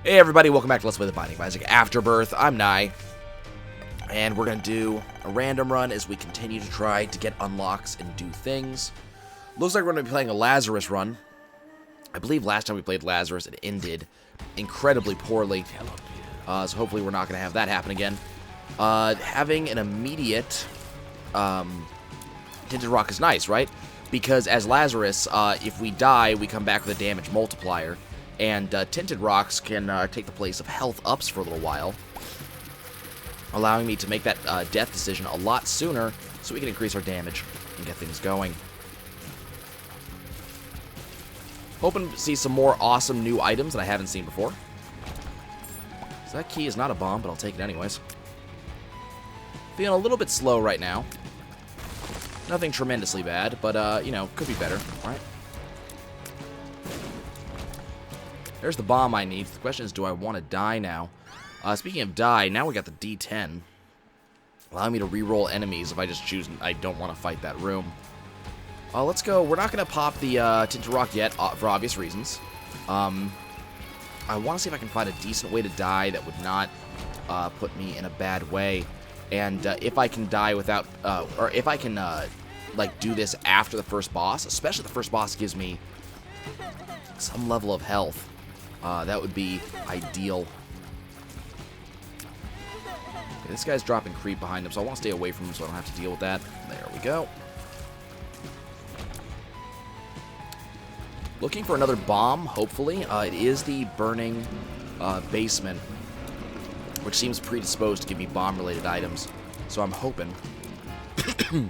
Hey everybody, welcome back to Let's Play The Binding of Isaac Afterbirth. I'm Nye, and we're going to do a random run as we continue to try to get unlocks and do things. Looks like we're going to be playing a Lazarus run. I believe last time we played Lazarus, it ended incredibly poorly, so hopefully we're not going to have that happen again. Having an immediate Tinted Rock is nice, right? Because as Lazarus, if we die, we come back with a damage multiplier. And Tinted Rocks can take the place of health ups for a little while, allowing me to make that death decision a lot sooner so we can increase our damage and get things going. Hoping to see some more awesome new items that I haven't seen before. So that key is not a bomb, but I'll take it anyways. Feeling a little bit slow right now. Nothing tremendously bad, but, you know, could be better, right? There's the bomb I need. The question is, do I want to die now? Speaking of die, now we got the D10. Allowing me to reroll enemies if I just choose I don't want to fight that room. Let's go. We're not going to pop the Tinted Rock yet, for obvious reasons. I want to see if I can find a decent way to die that would not put me in a bad way. And if I can die without, or if I can, like, do this after the first boss, especially the first boss gives me some level of health. That would be ideal. Okay, this guy's dropping creep behind him, so I want to stay away from him so I don't have to deal with that. There we go. Looking for another bomb, hopefully. It is the burning basement, which seems predisposed to give me bomb-related items, so I'm hoping. I'm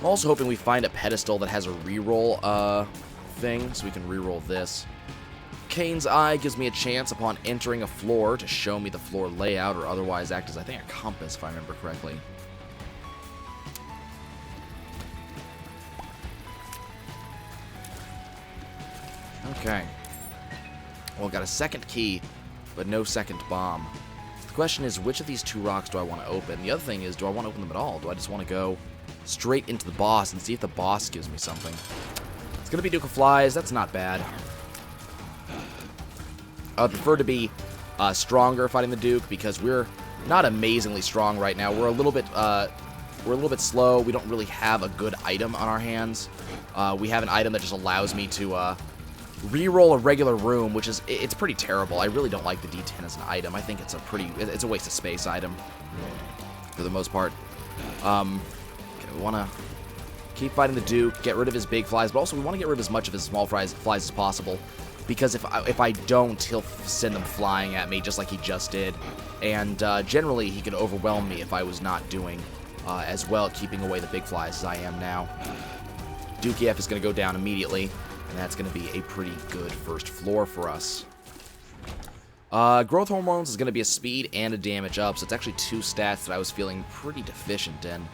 also hoping we find a pedestal that has a reroll thing, so we can reroll this. Cain's Eye gives me a chance upon entering a floor to show me the floor layout, or otherwise act as, I think, a compass, if I remember correctly. Okay. Well, got a second key, but no second bomb. The question is, which of these two rocks do I want to open? The other thing is, do I want to open them at all? Do I just want to go straight into the boss and see if the boss gives me something? It's going to be Duke of Flies. That's not bad. I would prefer to be stronger fighting the Duke because we're not amazingly strong right now. We're a little bit slow. We don't really have a good item on our hands. We have an item that just allows me to re-roll a regular room, which is it's pretty terrible. I really don't like the D10 as an item. I think it's a waste of space item for the most part. Okay, we want to keep fighting the Duke, get rid of his big flies, but also we want to get rid of as much of his small flies as possible, because if I don't, he'll send them flying at me just like he just did, and generally he could overwhelm me if I was not doing as well at keeping away the big flies as I am now. Duke EF is going to go down immediately, and that's going to be a pretty good first floor for us. Growth Hormones is going to be a speed and a damage up, so it's actually two stats that I was feeling pretty deficient in.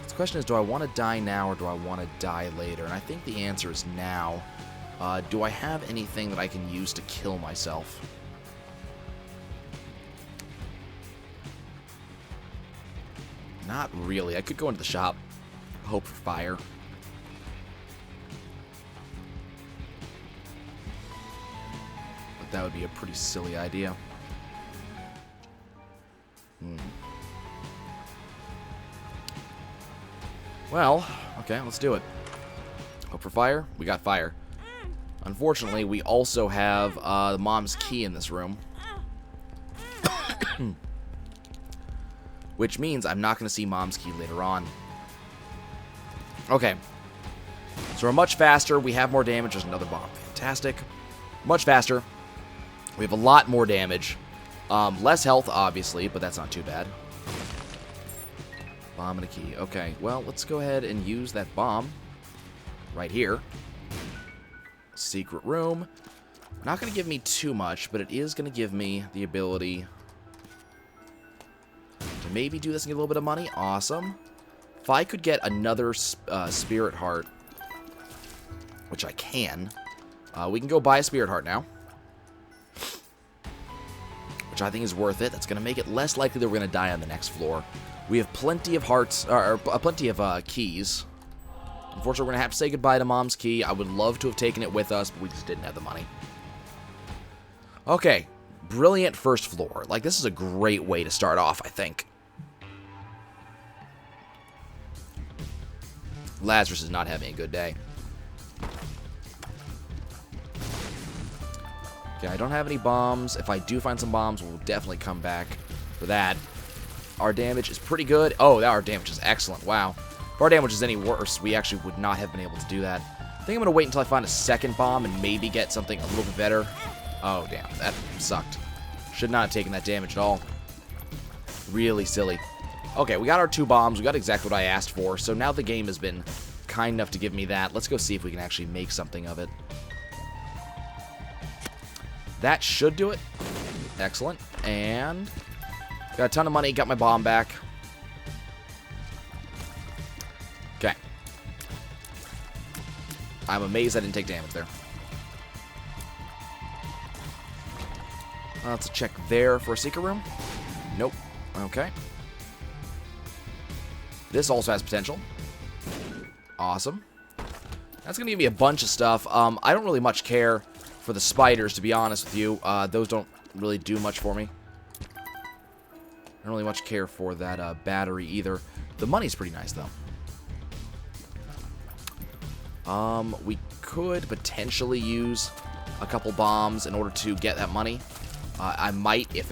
The question is, do I want to die now or do I want to die later? And I think the answer is now. Do I have anything that I can use to kill myself? Not really. I could go into the shop, hope for fire. But that would be a pretty silly idea. Well, okay, let's do it. Hope for fire? We got fire. Unfortunately, we also have the mom's key in this room. Which means I'm not going to see mom's key later on. Okay. So we're much faster. We have more damage. There's another bomb. Fantastic. Much faster. We have a lot more damage. Less health, obviously, but that's not too bad. Bomb and a key. Okay, well, let's go ahead and use that bomb right here. Secret room. Not going to give me too much, but it is going to give me the ability to maybe do this and get a little bit of money. Awesome. If I could get another Spirit Heart, which I can, we can go buy a Spirit Heart now, which I think is worth it. That's going to make it less likely that we're going to die on the next floor. We have plenty of hearts, or plenty of keys. Unfortunately, we're going to have to say goodbye to Mom's Key. I would love to have taken it with us, but we just didn't have the money. Okay. Brilliant first floor. Like, this is a great way to start off, I think. Lazarus is not having a good day. Okay, I don't have any bombs. If I do find some bombs, we'll definitely come back for that. Our damage is pretty good. Oh, our damage is excellent. Wow. If our damage is any worse, we actually would not have been able to do that. I think I'm going to wait until I find a second bomb and maybe get something a little bit better. Oh, damn. That sucked. Should not have taken that damage at all. Really silly. Okay, we got our 2 bombs. We got exactly what I asked for. So now the game has been kind enough to give me that. Let's go see if we can actually make something of it. That should do it. Excellent. And got a ton of money. Got my bomb back. Okay. I'm amazed I didn't take damage there. Let's check there for a secret room. Nope. Okay. This also has potential. Awesome. That's going to give me a bunch of stuff. I don't really much care for the spiders, to be honest with you. Those don't really do much for me. I don't really much care for that battery either. The money's pretty nice, though. We could potentially use a couple bombs in order to get that money. I might if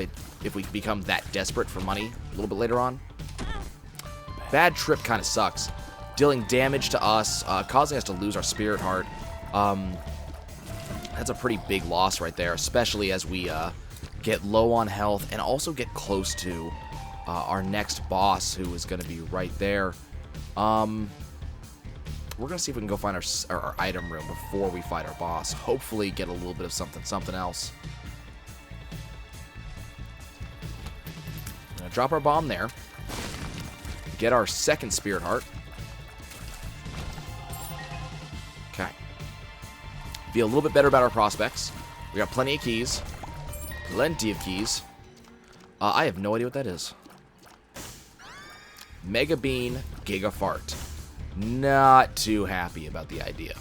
we become that desperate for money a little bit later on. Bad trip kind of sucks. Dealing damage to us, causing us to lose our spirit heart. That's a pretty big loss right there, especially as we get low on health and also get close to our next boss, who is going to be right there. We're going to see if we can go find our item room before we fight our boss. Hopefully get a little bit of something else. Gonna drop our bomb there. Get our second spirit heart. Okay. Feel a little bit better about our prospects. We got plenty of keys. Plenty of keys. I have no idea what that is. Mega Bean, Giga Fart. Not too happy about the idea.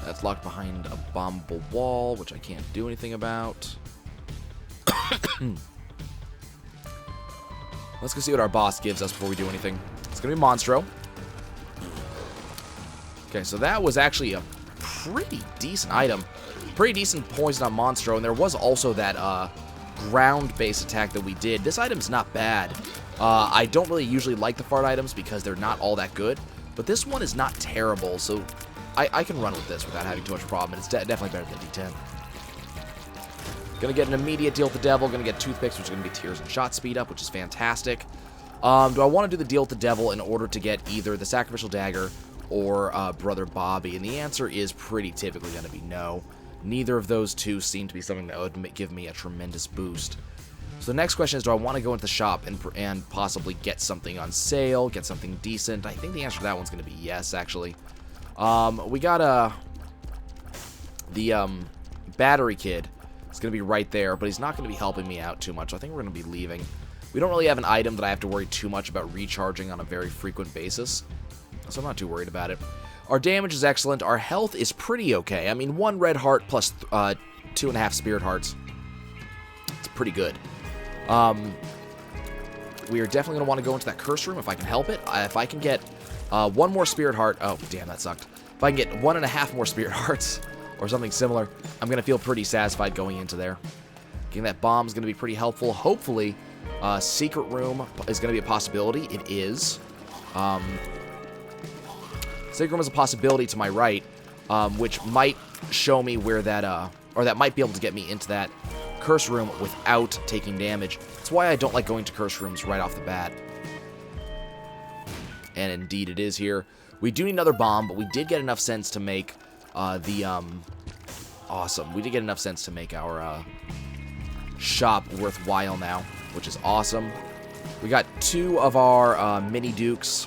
That's locked behind a bombable wall, which I can't do anything about. Let's go see what our boss gives us before we do anything. It's going to be Monstro. Okay, so that was actually a pretty decent item. Pretty decent poison on Monstro, and there was also that ground-based attack that we did. This item's not bad. I don't really usually like the fart items because they're not all that good, but this one is not terrible, so I can run with this without having too much problem, and it's definitely better than D10. Gonna get an immediate deal with the devil, gonna get toothpicks, which is gonna be tears and shot speed up, which is fantastic. Do I want to do the deal with the devil in order to get either the sacrificial dagger or Brother Bobby? And the answer is pretty typically gonna be no. Neither of those two seem to be something that would give me a tremendous boost. So the next question is, do I want to go into the shop and possibly get something on sale, get something decent? I think the answer to that one's going to be yes, actually. We got the battery kid. It's going to be right there, but he's not going to be helping me out too much. I think we're going to be leaving. We don't really have an item that I have to worry too much about recharging on a very frequent basis, so I'm not too worried about it. Our damage is excellent. Our health is pretty okay. I mean, 1 red heart plus 2.5 spirit hearts. It's pretty good. We are definitely going to want to go into that curse room if I can help it. If I can get 1 more spirit heart... Oh, damn, that sucked. If I can get 1.5 more spirit hearts or something similar, I'm going to feel pretty satisfied going into there. Getting that bomb is going to be pretty helpful. Hopefully, secret room is going to be a possibility. It is. Secret room is a possibility to my right, which might show me where that... or that might be able to get me into that curse room without taking damage. That's why I don't like going to curse rooms right off the bat. And indeed it is here. We do need another bomb, but we did get enough sense to make awesome. We did get enough sense to make our shop worthwhile now, which is awesome. We got 2 of our mini dukes.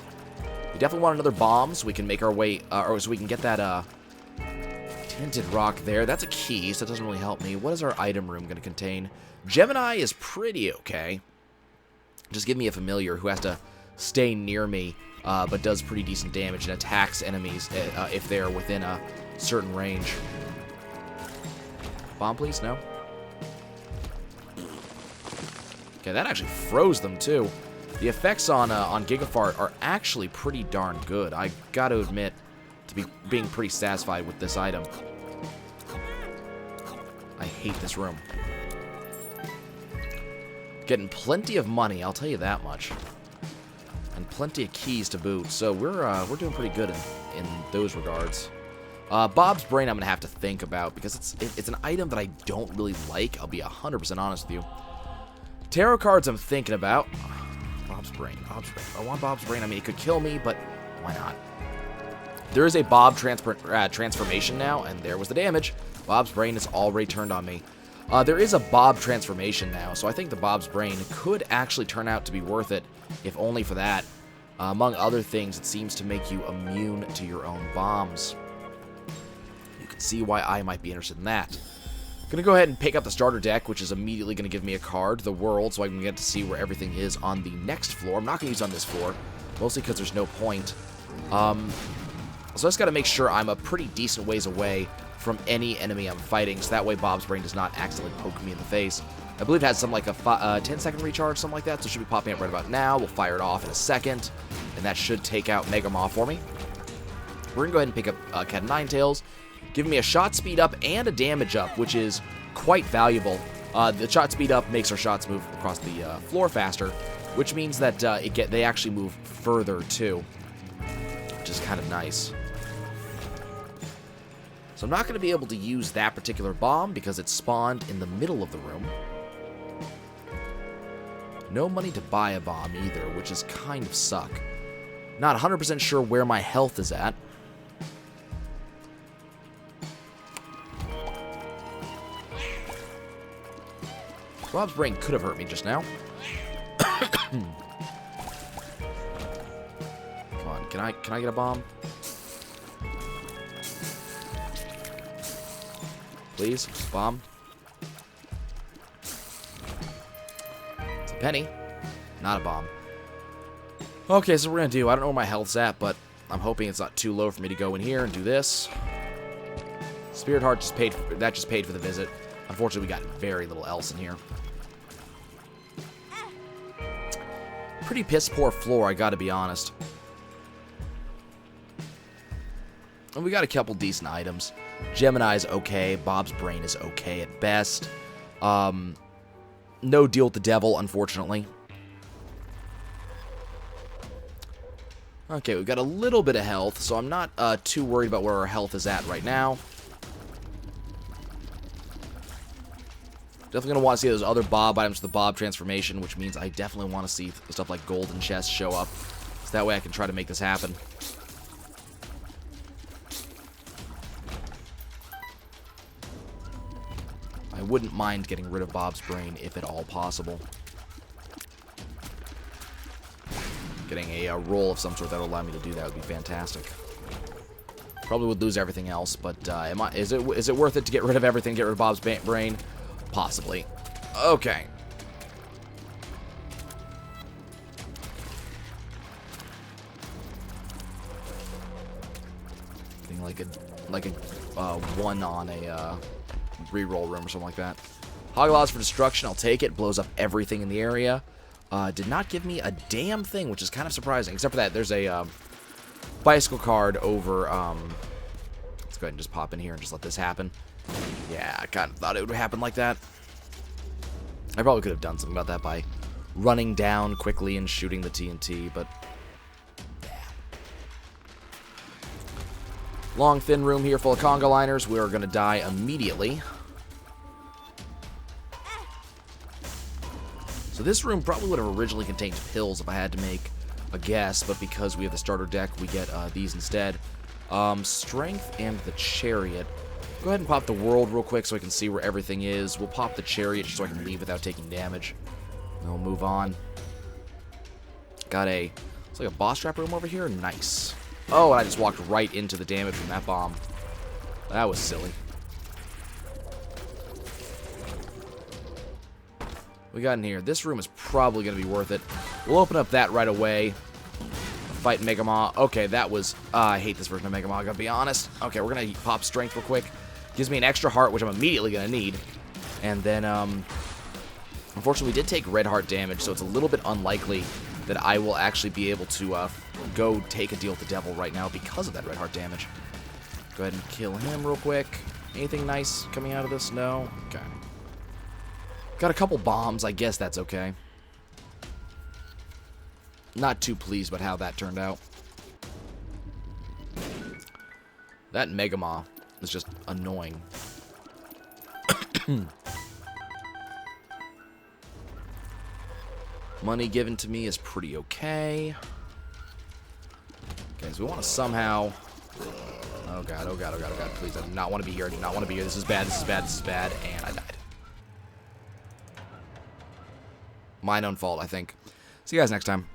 We definitely want another bomb so we can make our way, or so we can get that tinted rock there. That's a key, so it doesn't really help me. What is our item room going to contain? Gemini is pretty okay. Just give me a familiar who has to stay near me, but does pretty decent damage and attacks enemies if they're within a certain range. Bomb, please? No? Okay, that actually froze them, too. The effects on Gigafart are actually pretty darn good. I gotta admit to being pretty satisfied with this item. I hate this room. Getting plenty of money, I'll tell you that much. And plenty of keys to boot, so we're doing pretty good in those regards. Bob's Brain I'm going to have to think about, because it's an item that I don't really like. I'll be 100% honest with you. Tarot cards I'm thinking about. Bob's Brain. I want Bob's Brain. I mean, it could kill me, but why not? There is a Bob transformation now, and there was the damage. Bob's Brain is already turned on me. There is a Bob transformation now, so I think the Bob's Brain could actually turn out to be worth it, if only for that. Among other things, it seems to make you immune to your own bombs. You can see why I might be interested in that. Gonna go ahead and pick up the starter deck, which is immediately gonna give me a card, the world, so I can get to see where everything is on the next floor. I'm not gonna use it on this floor, mostly because there's no point. So I just gotta make sure I'm a pretty decent ways away from any enemy I'm fighting, so that way Bob's Brain does not accidentally poke me in the face. I believe it has some like a 10-second recharge, something like that, so it should be popping up right about now. We'll fire it off in a second, and that should take out Mega Maw for me. We're gonna go ahead and pick up Cat Ninetails, giving me a shot speed up and a damage up, which is quite valuable. The shot speed up makes our shots move across the floor faster, which means that they actually move further too, which is kind of nice. So I'm not going to be able to use that particular bomb because it spawned in the middle of the room. No money to buy a bomb either, which is kind of suck. Not 100% sure where my health is at. Bob's Brain could have hurt me just now. Come on, can I get a bomb? Please, bomb. It's a penny, not a bomb. Okay, so we're gonna do. I don't know where my health's at, but I'm hoping it's not too low for me to go in here and do this. Spirit Heart just paid. That just paid for the visit. Unfortunately, we got very little else in here. Pretty piss poor floor, I gotta be honest. And we got a couple decent items. Gemini's okay. Bob's Brain is okay at best. No deal with the devil, unfortunately. Okay, we've got a little bit of health, so I'm not too worried about where our health is at right now. Definitely going to want to see those other Bob items, the Bob transformation, which means I definitely want to see stuff like golden chests show up. So that way I can try to make this happen. I wouldn't mind getting rid of Bob's Brain if at all possible. Getting a roll of some sort that will allow me to do that would be fantastic. Probably would lose everything else, but is it worth it to get rid of everything, get rid of Bob's Brain? Possibly. Okay. Getting like a one on a reroll room or something like that. Hoglaws for destruction. I'll take it. Blows up everything in the area. Did not give me a damn thing, which is kind of surprising. Except for that, there's a bicycle card over. Let's go ahead and just pop in here and just let this happen. Yeah, I kind of thought it would happen like that. I probably could have done something about that by running down quickly and shooting the TNT, but yeah. Long, thin room here full of conga liners. We are going to die immediately. So this room probably would have originally contained pills if I had to make a guess, but because we have the starter deck, we get these instead. Strength and the chariot. Go ahead and pop the world real quick so I can see where everything is. We'll pop the chariot just so I can leave without taking damage. And we'll move on. Got it's like a boss trap room over here. Nice. Oh, and I just walked right into the damage from that bomb. That was silly. we got in here? This room is probably going to be worth it. We'll open up that right away. Fight Mega Maw. Okay, that was... I hate this version of Mega Maw, I gotta be honest. Okay, we're going to pop Strength real quick. Gives me an extra heart, which I'm immediately going to need. And then, unfortunately, we did take red heart damage, so it's a little bit unlikely that I will actually be able to go take a deal with the devil right now because of that red heart damage. Go ahead and kill him real quick. Anything nice coming out of this? No? Okay. Got a couple bombs. I guess that's okay. Not too pleased about how that turned out. That Mega Maw is just annoying. Money given to me is pretty okay. Okay, so we want to somehow... Oh god, oh god, oh god, oh god, please. I do not want to be here. I do not want to be here. This is bad, this is bad, this is bad. And I died. My own fault, I think. See you guys next time.